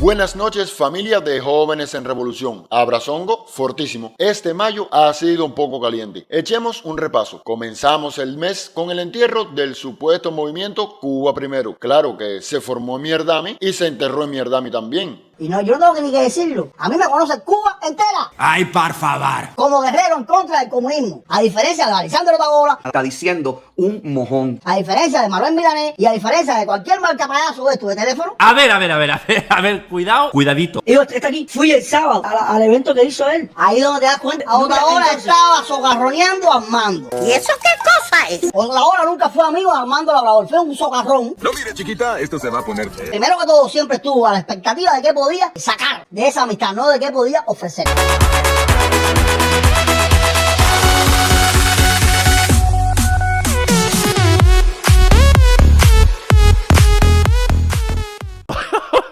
Buenas noches, familia de Jóvenes en Revolución. Abrazongo fortísimo. Este mayo ha sido un poco caliente. Echemos un repaso. Comenzamos el mes con el entierro del supuesto movimiento Cuba Primero. Claro que se formó en Mierdami y se enterró en Mierdami también. Y no, yo no tengo ni que decirlo. A mí me conoce Cuba entera. ¡Ay, por favor! Como guerrero en contra del comunismo. A diferencia de Alessandro Tabola. Está diciendo un mojón. A diferencia de Manuel Milanés. Y a diferencia de cualquier marcapayazo de esto de teléfono. A ver, cuidadito. Yo está aquí. Fui el sábado al evento que hizo él. Ahí donde te das cuenta. A otra hora estaba socarroneando a Armando. ¿Y eso qué cosa es? Otra hora nunca fue amigo de Armando Labrador. Fue un socarrón. No mire, chiquita, esto se va a poner feo. Primero que todo, siempre estuvo a la expectativa de qué podía sacar de esa amistad, no de qué podía ofrecer.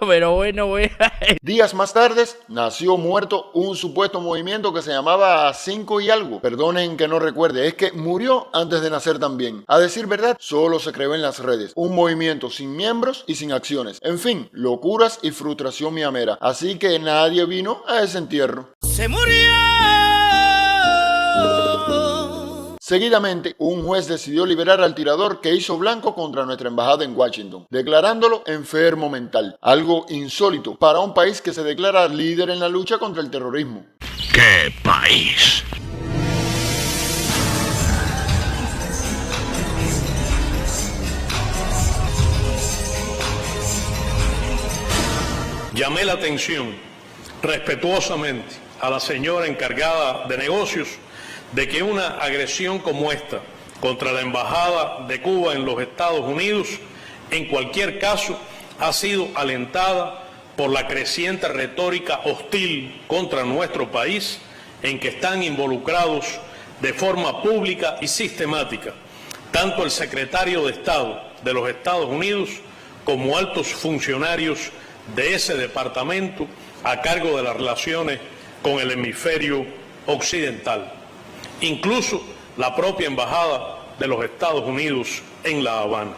Pero bueno. Días más tarde nació muerto un supuesto movimiento que se llamaba 5 y algo. Perdonen que no recuerde, es que murió antes de nacer también. A decir verdad, solo se creó en las redes. Un movimiento sin miembros y sin acciones. En fin, locuras y frustración miamera. Así que nadie vino a ese entierro. ¡Se murió! Seguidamente, un juez decidió liberar al tirador que hizo blanco contra nuestra embajada en Washington, declarándolo enfermo mental, algo insólito para un país que se declara líder en la lucha contra el terrorismo. ¡Qué país! Llamé la atención respetuosamente a la señora encargada de negocios de que una agresión como esta contra la Embajada de Cuba en los Estados Unidos, en cualquier caso, ha sido alentada por la creciente retórica hostil contra nuestro país, en que están involucrados de forma pública y sistemática tanto el secretario de Estado de los Estados Unidos como altos funcionarios de ese departamento a cargo de las relaciones con el hemisferio occidental. Incluso la propia Embajada de los Estados Unidos en La Habana.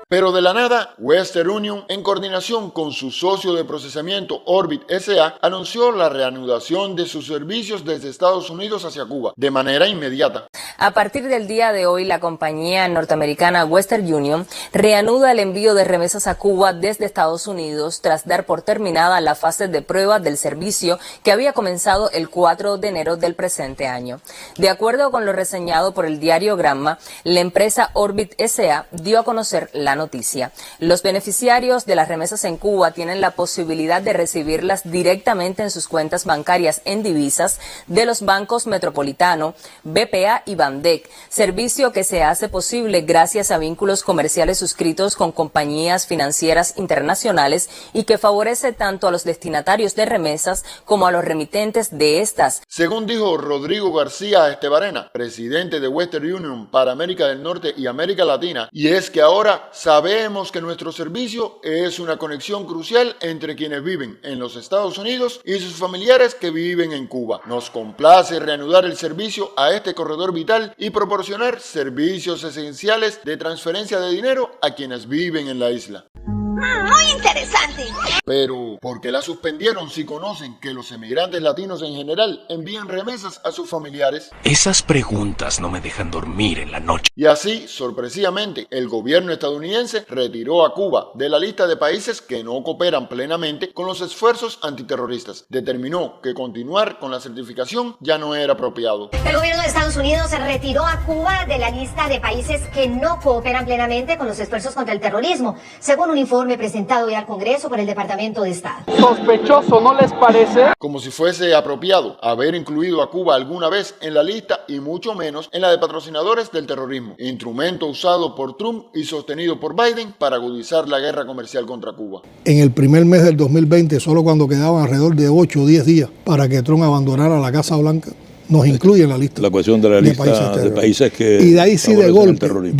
Pero de la nada, Western Union, en coordinación con su socio de procesamiento Orbit S.A., anunció la reanudación de sus servicios desde Estados Unidos hacia Cuba, de manera inmediata. A partir del día de hoy, la compañía norteamericana Western Union reanuda el envío de remesas a Cuba desde Estados Unidos tras dar por terminada la fase de prueba del servicio que había comenzado el 4 de enero del presente año. De acuerdo con lo reseñado por el diario Gramma, la empresa Orbit S.A. dio a conocer la noticia. Los beneficiarios de las remesas en Cuba tienen la posibilidad de recibirlas directamente en sus cuentas bancarias en divisas de los bancos Metropolitano, BPA y Bandec, servicio que se hace posible gracias a vínculos comerciales suscritos con compañías financieras internacionales y que favorece tanto a los destinatarios de remesas como a los remitentes de estas. Según dijo Rodrigo García Estebarena, presidente de Western Union para América del Norte y América Latina, y es que ahora sabemos que nuestro servicio es una conexión crucial entre quienes viven en los Estados Unidos y sus familiares que viven en Cuba. Nos complace reanudar el servicio a este corredor vital y proporcionar servicios esenciales de transferencia de dinero a quienes viven en la isla. Muy interesante. Pero, ¿por qué la suspendieron si conocen que los emigrantes latinos en general envían remesas a sus familiares? Esas preguntas no me dejan dormir en la noche. Y así, sorpresivamente, el gobierno estadounidense retiró a Cuba de la lista de países que no cooperan plenamente con los esfuerzos antiterroristas. Determinó que continuar con la certificación ya no era apropiado. El gobierno de Estados Unidos retiró a Cuba de la lista de países que no cooperan plenamente con los esfuerzos contra el terrorismo, según un informe presentado hoy al Congreso por el Departamento de Estado. ¿Sospechoso no les parece? Como si fuese apropiado haber incluido a Cuba alguna vez en la lista y mucho menos en la de patrocinadores del terrorismo, instrumento usado por Trump y sostenido por Biden para agudizar la guerra comercial contra Cuba. En el primer mes del 2020, solo cuando quedaban alrededor de 8 o 10 días para que Trump abandonara la Casa Blanca, nos incluye en la lista. La cuestión de la lista de países que... Y de ahí sí de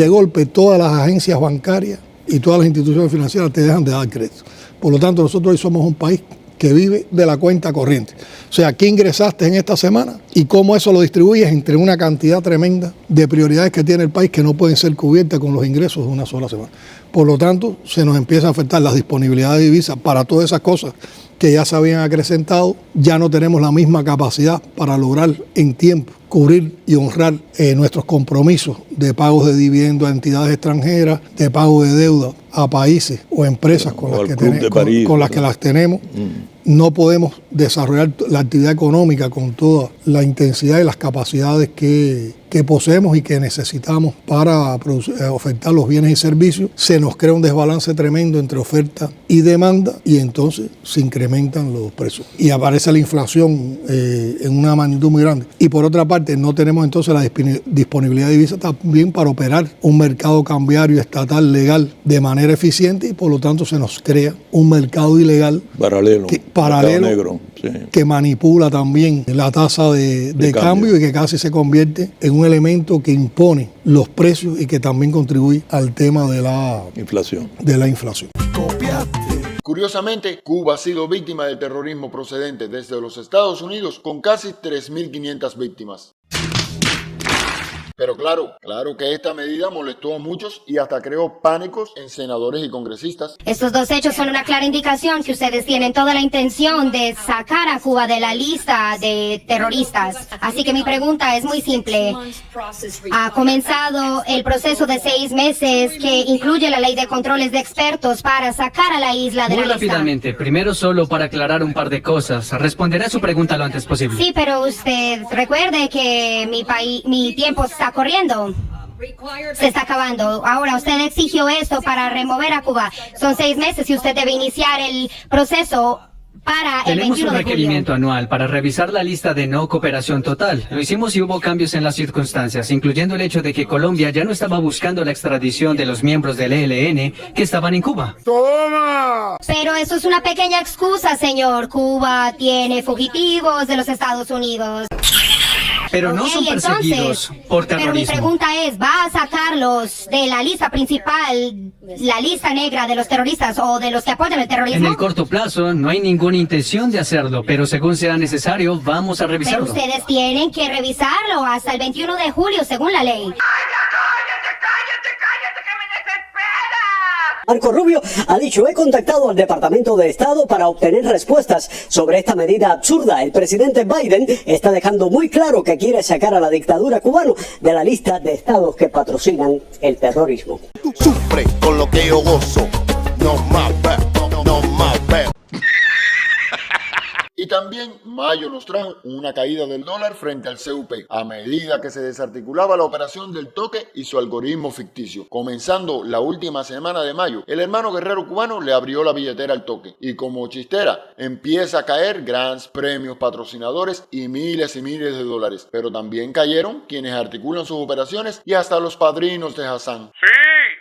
golpe todas las agencias bancarias y todas las instituciones financieras te dejan de dar crédito. Por lo tanto, nosotros hoy somos un país que vive de la cuenta corriente. O sea, ¿qué ingresaste en esta semana? Y cómo eso lo distribuyes entre una cantidad tremenda de prioridades que tiene el país que no pueden ser cubiertas con los ingresos de una sola semana. Por lo tanto, se nos empieza a afectar la disponibilidad de divisas para todas esas cosas que ya se habían acrecentado. Ya no tenemos la misma capacidad para lograr en tiempo cubrir y honrar nuestros compromisos de pagos de dividendos a entidades extranjeras, de pago de deuda a países o empresas con las que las tenemos. No podemos desarrollar la actividad económica con toda la intensidad y las capacidades que poseemos y que necesitamos para ofertar los bienes y servicios. Se nos crea un desbalance tremendo entre oferta y demanda y entonces se incrementan los precios. Y aparece la inflación en una magnitud muy grande. Y por otra parte, no tenemos entonces la disponibilidad de divisas también para operar un mercado cambiario estatal legal de manera eficiente y por lo tanto se nos crea un mercado ilegal paralelo negro, sí, que manipula también la tasa de cambio y que casi se convierte en un elemento que impone los precios y que también contribuye al tema de la inflación. Curiosamente, Cuba ha sido víctima del terrorismo procedente desde los Estados Unidos con casi 3.500 víctimas. Pero claro que esta medida molestó a muchos y hasta creó pánicos en senadores y congresistas. Estos dos hechos son una clara indicación que ustedes tienen toda la intención de sacar a Cuba de la lista de terroristas. Así que mi pregunta es muy simple. Ha comenzado el proceso de 6 meses que incluye la ley de controles de expertos para sacar a la isla de la lista. Muy rápidamente, primero solo para aclarar un par de cosas. Responderé a su pregunta lo antes posible. Sí, pero usted recuerde que mi tiempo está corriendo. Se está acabando. Ahora usted exigió esto para remover a Cuba. Son 6 meses y usted debe iniciar el proceso para el 21 de julio. Tenemos un requerimiento anual para revisar la lista de no cooperación total. Lo hicimos y hubo cambios en las circunstancias, incluyendo el hecho de que Colombia ya no estaba buscando la extradición de los miembros del ELN que estaban en Cuba. ¡Toma! Pero eso es una pequeña excusa, señor. Cuba tiene fugitivos de los Estados Unidos. Pero no son perseguidos por terrorismo. Pero mi pregunta es, ¿va a sacarlos de la lista principal, la lista negra de los terroristas o de los que apoyan el terrorismo? En el corto plazo no hay ninguna intención de hacerlo, pero según sea necesario, vamos a revisarlo. Pero ustedes tienen que revisarlo hasta el 21 de julio, según la ley. Marco Rubio ha dicho: he contactado al Departamento de Estado para obtener respuestas sobre esta medida absurda. El presidente Biden está dejando muy claro que quiere sacar a la dictadura cubana de la lista de estados que patrocinan el terrorismo. Sufre con lo que yo gozo. No más, no más. Y también mayo nos trajo una caída del dólar frente al CUP, a medida que se desarticulaba la operación del toque y su algoritmo ficticio. Comenzando la última semana de mayo, el hermano guerrero cubano le abrió la billetera al toque. Y como chistera, empieza a caer grandes premios, patrocinadores y miles de dólares. Pero también cayeron quienes articulan sus operaciones y hasta los padrinos de Hassan. Sí,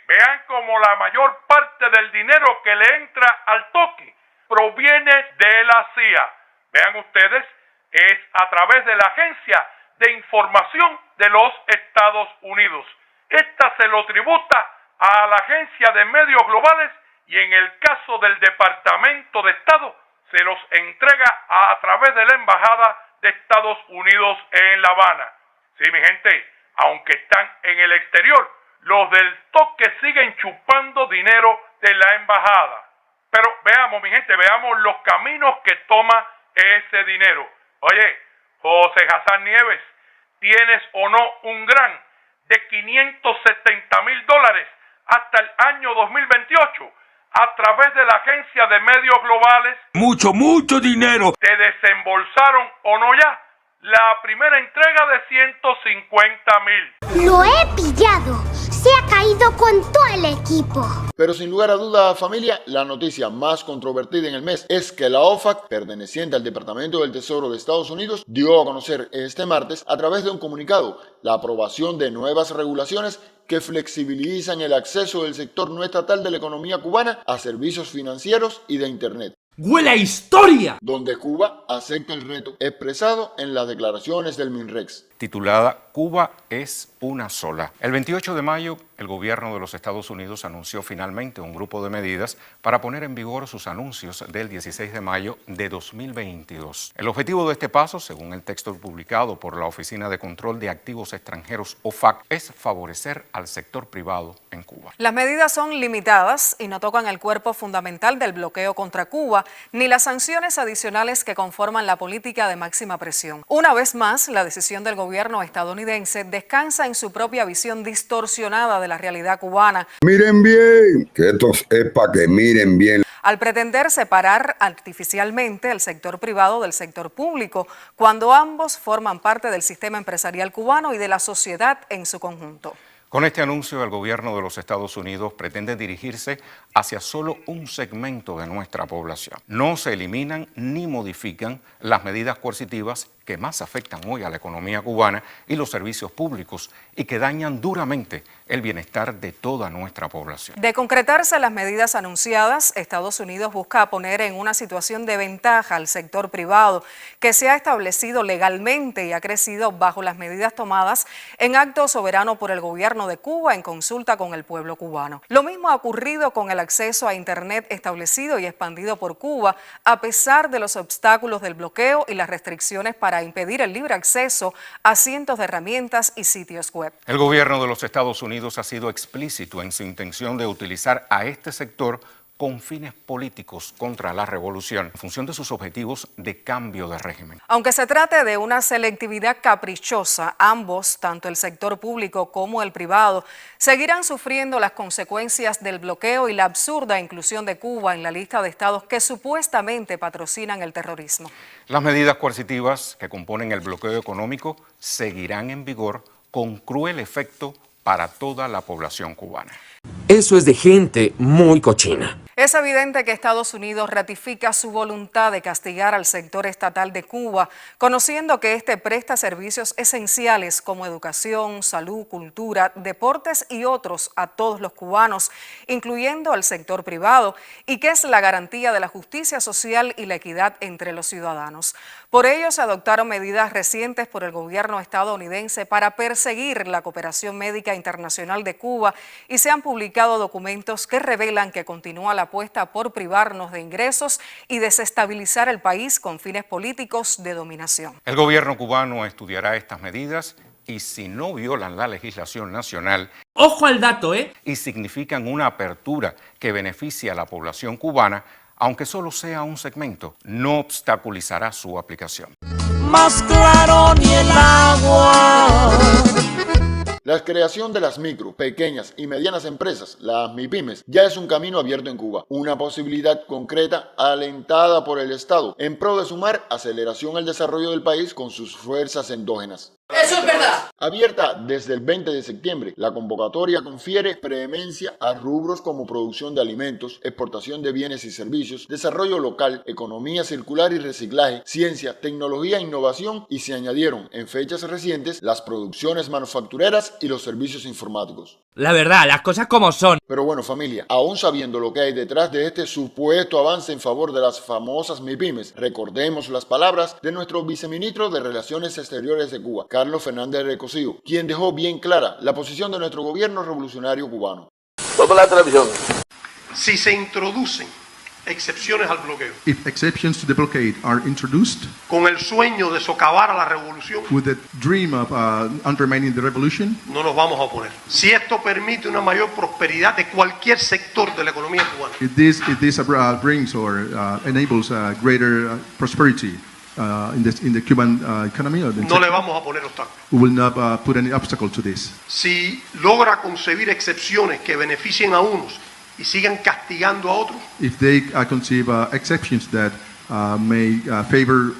vean como la mayor parte del dinero que le entra al toque proviene de la CIA. Vean ustedes, es a través de la Agencia de Información de los Estados Unidos. Esta se lo tributa a la Agencia de Medios Globales y en el caso del Departamento de Estado se los entrega a través de la Embajada de Estados Unidos en La Habana. Sí, mi gente, aunque están en el exterior, los del toque siguen chupando dinero de la embajada. Pero veamos, mi gente, veamos los caminos que toma ese dinero. Oye, José Hassan Nieves, ¿tienes o no un gran de $570,000 hasta el año 2028 a través de la Agencia de Medios Globales? Mucho dinero. ¿Te desembolsaron o no ya la primera entrega de 150,000? Lo he pillado. Se ha caído con todo el equipo. Pero sin lugar a duda, familia, la noticia más controvertida en el mes es que la OFAC, perteneciente al Departamento del Tesoro de Estados Unidos, dio a conocer este martes, a través de un comunicado, la aprobación de nuevas regulaciones que flexibilizan el acceso del sector no estatal de la economía cubana a servicios financieros y de Internet. ¡Huele a historia! Donde Cuba acepta el reto expresado en las declaraciones del MINREX. titulada Cuba es una sola. El 28 de mayo, el gobierno de los Estados Unidos anunció finalmente un grupo de medidas para poner en vigor sus anuncios del 16 de mayo de 2022. El objetivo de este paso, según el texto publicado por la Oficina de Control de Activos Extranjeros, OFAC, es favorecer al sector privado en Cuba. Las medidas son limitadas y no tocan el cuerpo fundamental del bloqueo contra Cuba, ni las sanciones adicionales que conforman la política de máxima presión. Una vez más, la decisión del gobierno estadounidense descansa en su propia visión distorsionada de la realidad cubana. Miren bien, que esto es para que miren bien. Al pretender separar artificialmente el sector privado del sector público, cuando ambos forman parte del sistema empresarial cubano y de la sociedad en su conjunto. Con este anuncio, el gobierno de los Estados Unidos pretende dirigirse hacia solo un segmento de nuestra población. No se eliminan ni modifican las medidas coercitivas que más afectan hoy a la economía cubana y los servicios públicos y que dañan duramente el bienestar de toda nuestra población. De concretarse las medidas anunciadas, Estados Unidos busca poner en una situación de ventaja al sector privado que se ha establecido legalmente y ha crecido bajo las medidas tomadas en acto soberano por el gobierno de Cuba en consulta con el pueblo cubano. Lo mismo ha ocurrido con el acceso a Internet establecido y expandido por Cuba, a pesar de los obstáculos del bloqueo y las restricciones para impedir el libre acceso a cientos de herramientas y sitios web. El gobierno de los Estados Unidos ha sido explícito en su intención de utilizar a este sector con fines políticos contra la revolución, en función de sus objetivos de cambio de régimen. Aunque se trate de una selectividad caprichosa, ambos, tanto el sector público como el privado, seguirán sufriendo las consecuencias del bloqueo y la absurda inclusión de Cuba en la lista de estados que supuestamente patrocinan el terrorismo. Las medidas coercitivas que componen el bloqueo económico seguirán en vigor con cruel efecto para toda la población cubana. Eso es de gente muy cochina. Es evidente que Estados Unidos ratifica su voluntad de castigar al sector estatal de Cuba, conociendo que este presta servicios esenciales como educación, salud, cultura, deportes y otros a todos los cubanos, incluyendo al sector privado, y que es la garantía de la justicia social y la equidad entre los ciudadanos. Por ello, se adoptaron medidas recientes por el gobierno estadounidense para perseguir la cooperación médica internacional de Cuba y se han publicado documentos que revelan que continúa la apuesta por privarnos de ingresos y desestabilizar el país con fines políticos de dominación. El gobierno cubano estudiará estas medidas y si no violan la legislación nacional, ojo al dato, y significan una apertura que beneficia a la población cubana, aunque solo sea un segmento, no obstaculizará su aplicación. Más claro ni el agua. La creación de las micro, pequeñas y medianas empresas, las MIPYMES, ya es un camino abierto en Cuba, una posibilidad concreta alentada por el Estado en pro de sumar aceleración al desarrollo del país con sus fuerzas endógenas. ¡Eso es verdad! Abierta desde el 20 de septiembre, la convocatoria confiere preeminencia a rubros como producción de alimentos, exportación de bienes y servicios, desarrollo local, economía circular y reciclaje, ciencia, tecnología e innovación, y se añadieron en fechas recientes las producciones manufactureras y los servicios informáticos. La verdad, las cosas como son. Pero bueno, familia, aún sabiendo lo que hay detrás de este supuesto avance en favor de las famosas MIPYMES, recordemos las palabras de nuestro viceministro de Relaciones Exteriores de Cuba, Carlos Fernández de Cosío, quien dejó bien clara la posición de nuestro gobierno revolucionario cubano. Vamos a la televisión. Si se introducen excepciones al bloqueo, if exceptions to the blockade are introduced, con el sueño de socavar a la revolución, with the dream of undermining the revolution, no nos vamos a oponer. Si esto permite una mayor prosperidad de cualquier sector de la economía cubana, if this brings or enables greater prosperity in the Cuban economy, no le vamos a poner obstáculos. We will not put any obstacle to this. Si logra concebir excepciones que beneficien a unos y sigan castigando a otros, if they conceive exceptions that may favor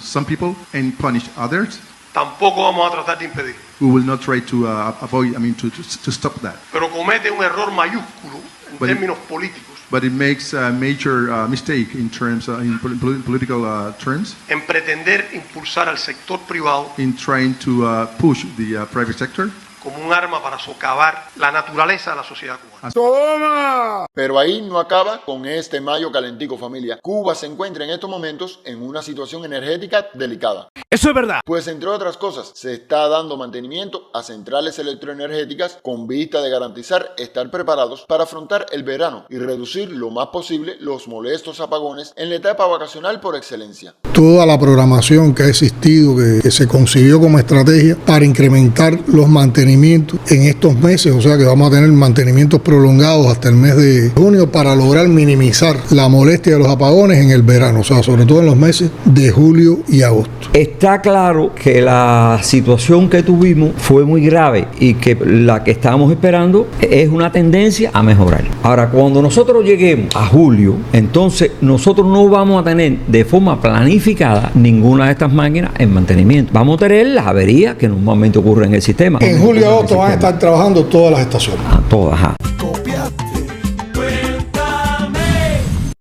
some people and punish others, tampoco vamos a tratar de impedir. We will not try to avoid, to stop that. Pero comete un error mayúsculo en términos políticos. But it makes a major mistake in terms in political terms. En pretender impulsar al sector privado. In trying to push the private sector. Como un arma para socavar la naturaleza de la sociedad cubana. ¡Toma! Pero ahí no acaba con este mayo calentico, familia. Cuba se encuentra en estos momentos en una situación energética delicada. Eso es verdad. Pues entre otras cosas, se está dando mantenimiento a centrales electroenergéticas con vista de garantizar estar preparados para afrontar el verano y reducir lo más posible los molestos apagones en la etapa vacacional por excelencia. Toda la programación que ha existido, que se concibió como estrategia para incrementar los mantenimientos en estos meses, o sea que vamos a tener mantenimientos prolongados hasta el mes de junio para lograr minimizar la molestia de los apagones en el verano, o sea, sobre todo en los meses de julio y agosto. Está claro que la situación que tuvimos fue muy grave y que la que estábamos esperando es una tendencia a mejorar. Ahora, cuando nosotros lleguemos a julio, entonces nosotros no vamos a tener de forma planificada ninguna de estas máquinas en mantenimiento. Vamos a tener las averías que normalmente ocurren en el sistema. En julio y agosto van a estar trabajando todas las estaciones. Todas, ajá.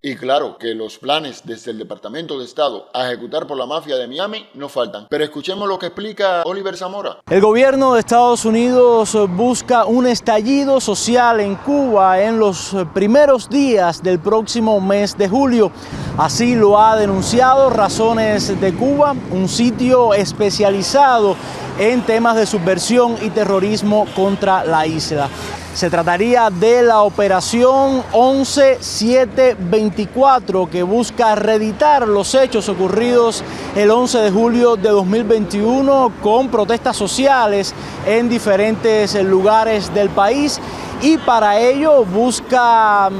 Y claro que los planes desde el Departamento de Estado a ejecutar por la mafia de Miami no faltan. Pero escuchemos lo que explica Oliver Zamora. El gobierno de Estados Unidos busca un estallido social en Cuba en los primeros días del próximo mes de julio. Así lo ha denunciado Razones de Cuba, un sitio especializado en temas de subversión y terrorismo contra la isla. Se trataría de la operación 11724, que busca reeditar los hechos ocurridos el 11 de julio de 2021 con protestas sociales en diferentes lugares del país. Y para ello busca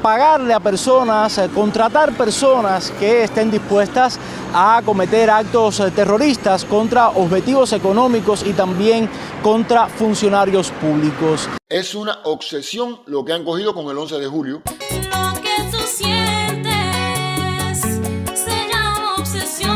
pagarle a personas, contratar personas que estén dispuestas a cometer actos terroristas contra objetivos económicos y también contra funcionarios públicos. Es una obsesión lo que han cogido con el 11 de julio. Lo que tú sientes se llama obsesión.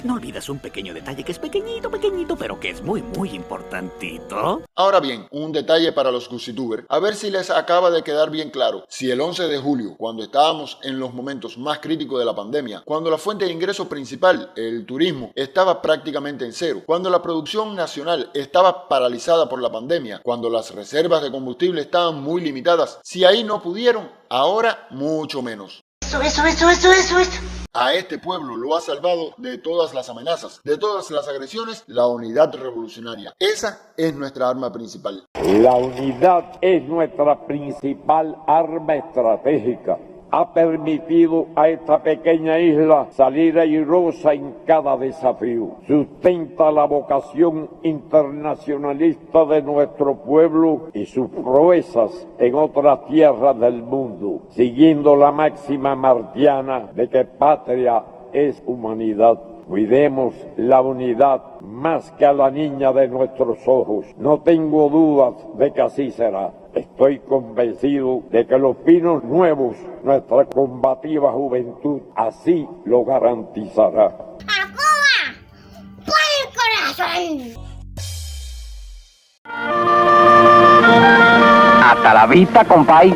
No olvides un pequeño detalle que es pequeñito, pero que es muy importantito. Ahora bien, un detalle para los GussyTubers, a ver si les acaba de quedar bien claro. Si el 11 de julio, cuando estábamos en los momentos más críticos de la pandemia, cuando la fuente de ingreso principal, el turismo, estaba prácticamente en cero, cuando la producción nacional estaba paralizada por la pandemia, cuando las reservas de combustible estaban muy limitadas, si ahí no pudieron, ahora mucho menos. Eso. A este pueblo lo ha salvado de todas las amenazas, de todas las agresiones, la unidad revolucionaria. Esa es nuestra arma principal. La unidad es nuestra principal arma estratégica. Ha permitido a esta pequeña isla salir airosa en cada desafío. Sustenta la vocación internacionalista de nuestro pueblo y sus proezas en otras tierras del mundo, siguiendo la máxima martiana de que patria es humanidad. Cuidemos la unidad más que a la niña de nuestros ojos. No tengo dudas de que así será. Estoy convencido de que los pinos nuevos, nuestra combativa juventud, así lo garantizará. ¡A Cuba! ¡Por el corazón! Hasta la vista, compay.